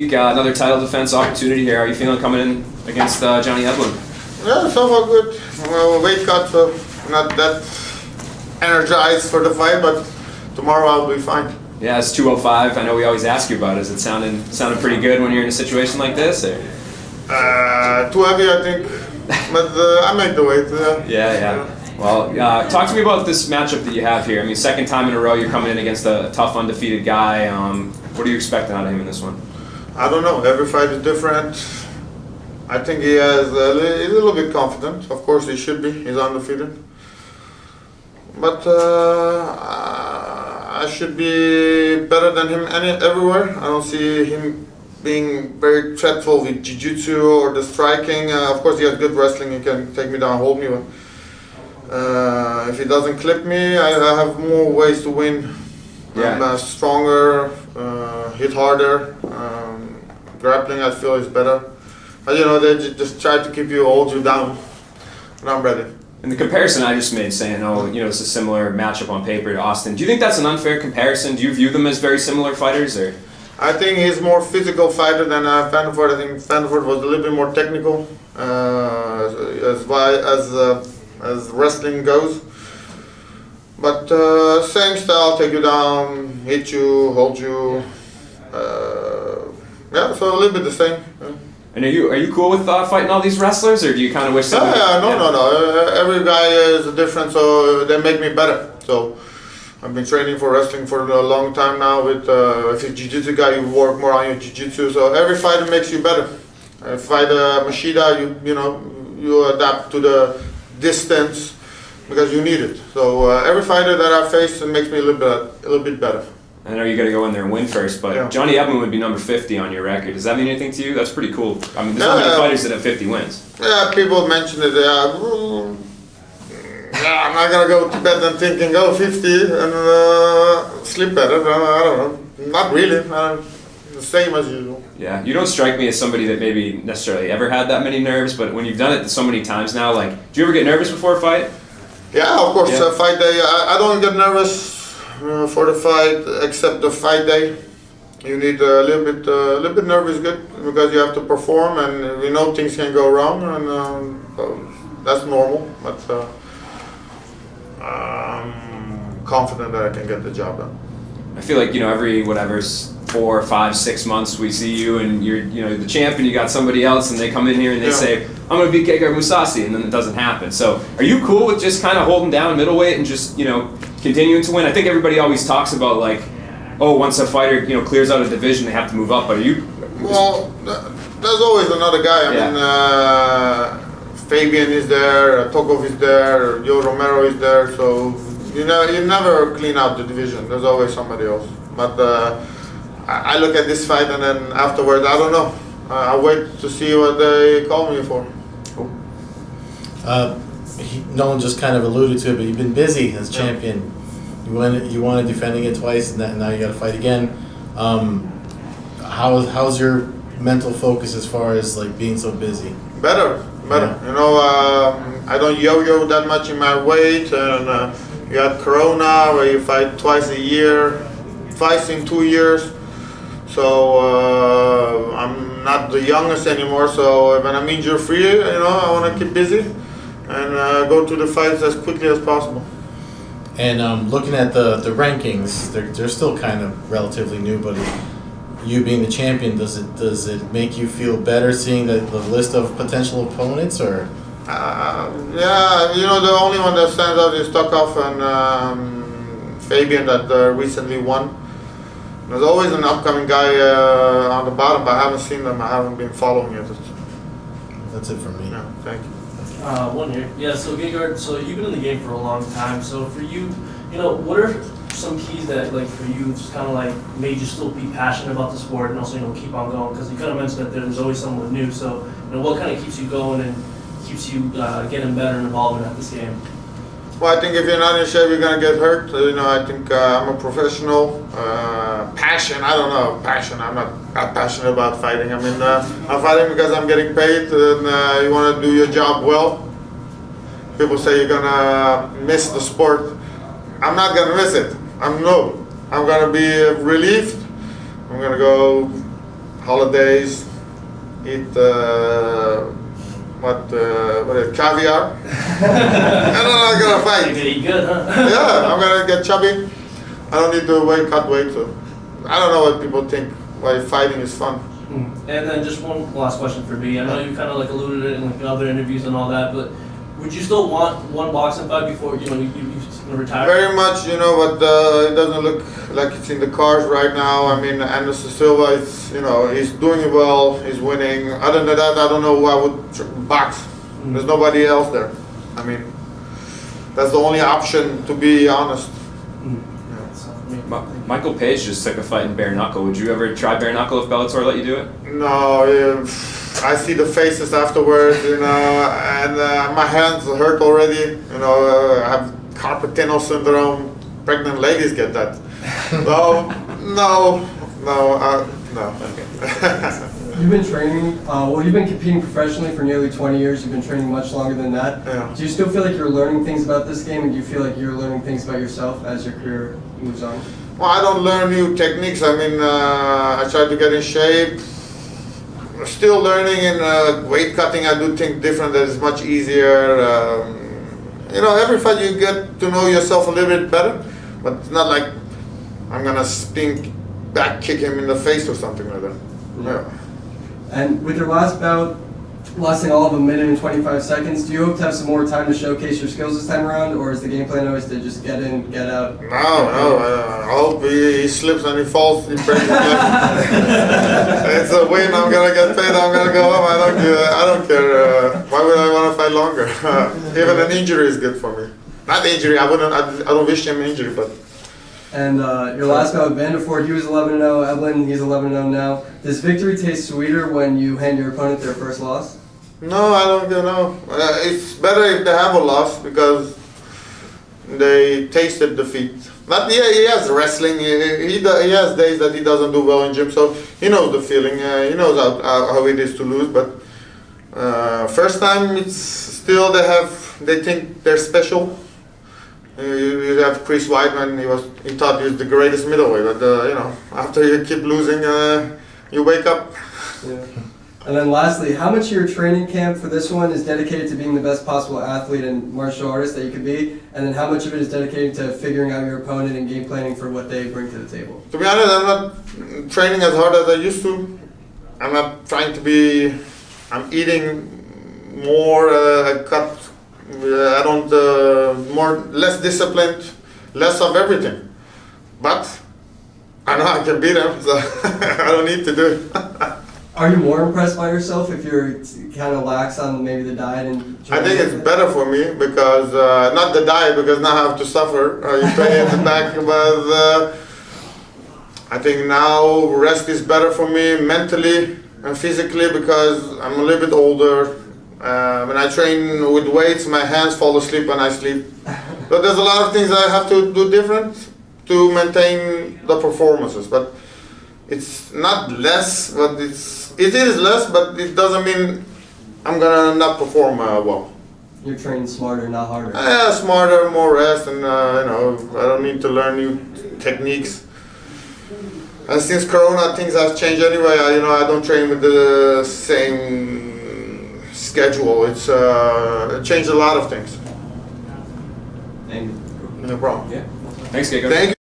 week, another title defense opportunity here. How are you feeling coming in against Johnny Eblen? Yeah, so far good. Well, weight cut, so not that energized for the fight, but tomorrow I'll be fine. Yeah, it's 205. I know we always ask you about it. Is it sounding pretty good when you're in a situation like this? Or? Too heavy, I think, but I make the weight. Yeah. Well, talk to me about this matchup that you have here. I mean, second time in a row you're coming in against a tough, undefeated guy. What are you expecting out of him in this one? I don't know. Every fight is different. I think he's a little bit confident. Of course, he should be. He's undefeated. But I should be better than him everywhere. I don't see him being very threatful with jiu-jitsu or the striking. Of course, he has good wrestling. He can take me down, hold me. But if he doesn't clip me, I have more ways to win. Yeah. I'm stronger, hit harder. Grappling, I feel, is better. But they just try to keep you, hold you down. And I'm ready. And the comparison I just made, saying, it's a similar matchup on paper to Austin. Do you think that's an unfair comparison? Do you view them as very similar fighters, or? I think he's more physical fighter than Vandervoort. I think Vandervoort was a little bit more technical, as wrestling goes. But same style, take you down, hit you, hold you. So a little bit the same. Yeah. And are you cool with fighting all these wrestlers, or do you kind of wish? No. Every guy is different, so they make me better. So I've been training for wrestling for a long time now. With if you're a jiu-jitsu guy, you work more on your jiu-jitsu. So every fighter makes you better. Fight Machida, you adapt to the distance because you need it. So every fighter that I face makes me a little bit better. I know you got to go in there and win first, but yeah. Johnny Eblen would be number 50 on your record. Does that mean anything to you? That's pretty cool. I mean, there's not many fighters that have 50 wins. Yeah, people mention it. I'm not gonna go to bed and thinking, 50 and sleep better. I don't know. Not really. The same as usual. Yeah, you don't strike me as somebody that maybe necessarily ever had that many nerves, but when you've done it so many times now, do you ever get nervous before a fight? Yeah, of course. Yeah. Fight day. I don't get nervous for the fight, except the fight day. You need a little bit nervous, good, because you have to perform, and things can go wrong, and so that's normal. But I'm confident that I can get the job done. I feel like every 4, 5, 6 months we see you, and you're the champ, and you got somebody else, and they come in here and they say, I'm gonna beat Gegard Mousasi, and then it doesn't happen. So are you cool with just kind of holding down middleweight and just continuing to win? I think everybody always talks about once a fighter clears out a division, they have to move up. But are you? Well, there's always another guy. I mean, Fabian is there, Tokov is there, Joe Romero is there. So you never clean out the division. There's always somebody else. But I look at this fight, and then afterwards, I don't know. I wait to see what they call me for. Cool. Nolan just kind of alluded to it, but you've been busy as champion. You won defending it twice, and now you got to fight again. How's your mental focus as far as being so busy? Better. Yeah. I don't yo-yo that much in my weight, and you got Corona where you fight twice a year, twice in 2 years. So I'm not the youngest anymore. So when I'm injury free, I want to keep busy and go to the fights as quickly as possible. And looking at the rankings, they're still kind of relatively new, but you being the champion, does it make you feel better seeing the list of potential opponents, or? The only one that stands out is Tokov and Fabian that recently won. There's always an upcoming guy on the bottom, but I haven't seen them. I haven't been following it. That's it from me. Yeah, thank you. One here. Yeah, so Gegard, you've been in the game for a long time. So for you, what are some keys that, for you, just kind of made you still be passionate about the sport and also, keep on going? Because you kind of mentioned that there's always someone new. So, what kind of keeps you going and keeps you getting better and evolving at this game? Well, I think if you're not in shape, you're gonna get hurt. I think I'm a professional. Passion, I don't know. Passion, I'm not passionate about fighting. I mean, I'm fighting because I'm getting paid, and you want to do your job well. People say you're gonna miss the sport. I'm not gonna miss it. I'm gonna be relieved. I'm gonna go holidays, eat caviar, and then I'm gonna You're fight. gonna eat good, huh? Yeah, I'm gonna get chubby. I don't need to cut weight. So I don't know what people think why fighting is fun. And then just one last question for me. I know you kind of like alluded it in like other interviews and all that, but would you still want one boxing fight before you retire? Very much, but it doesn't look like it's in the cards right now. I mean, Anderson Silva is, he's doing well, he's winning. Other than that, I don't know who I would box. There's nobody else there. I mean, that's the only option, to be honest. Michael Page just took a fight in bare knuckle. Would you ever try bare knuckle if Bellator let you do it? No, I see the faces afterwards, and my hands hurt already. I have carpal tunnel syndrome. Pregnant ladies get that. No. Okay. You've been training, you've been competing professionally for nearly 20 years. You've been training much longer than that. Yeah. Do you still feel like you're learning things about this game, and do you feel like you're learning things about yourself as your career moves on? Well, I don't learn new techniques. I mean, I try to get in shape. Still learning in weight cutting. I do think different. That is much easier. Every fight you get to know yourself a little bit better, but it's not like I'm gonna back kick him in the face or something like that. Yeah. And with your last bout, lasting all of a minute and 25 seconds, do you hope to have some more time to showcase your skills this time around, or is the game plan always to just get in, get out? No. I hope he slips and he falls. He breaks his leg. It's a win. I'm gonna get paid. I'm gonna go home. I don't care. Why would I want to fight longer? Even an injury is good for me. Not injury. I don't wish him injury, but. And your last bout with Vanderford, he was 11-0. Eblen, he's 11-0 now. Does victory taste sweeter when you hand your opponent their first loss? No, I don't know. It's better if they have a loss because they tasted defeat. But yeah, he has wrestling. He has days that he doesn't do well in gym, so he knows the feeling. He knows how it is to lose. But first time, it's still they think they're special. You have Chris Weidman. He thought he was the greatest middleweight, but after you keep losing, you wake up. Yeah. And then lastly, how much of your training camp for this one is dedicated to being the best possible athlete and martial artist that you could be? And then how much of it is dedicated to figuring out your opponent and game planning for what they bring to the table? To be honest, I'm not training as hard as I used to. I'm not trying to be. I'm eating more. I don't less disciplined, less of everything. But I know I can beat him, so I don't need to do it. Are you more impressed by yourself if you're kind of lax on maybe the diet and? I think it's better for me because not the diet, because now I have to suffer. You pay in the back, but I think now rest is better for me mentally and physically because I'm a little bit older. When I train with weights, my hands fall asleep when I sleep. So there's a lot of things I have to do different to maintain the performances. But it's not less, but it is less, but it doesn't mean I'm gonna not perform well. You're training smarter, not harder. Yeah, smarter, more rest, and I don't need to learn new techniques. And since Corona, things have changed anyway. I don't train with the same schedule. It changed a lot of things. Thank you. No problem. Yeah. Thanks, Gegard. Thank you.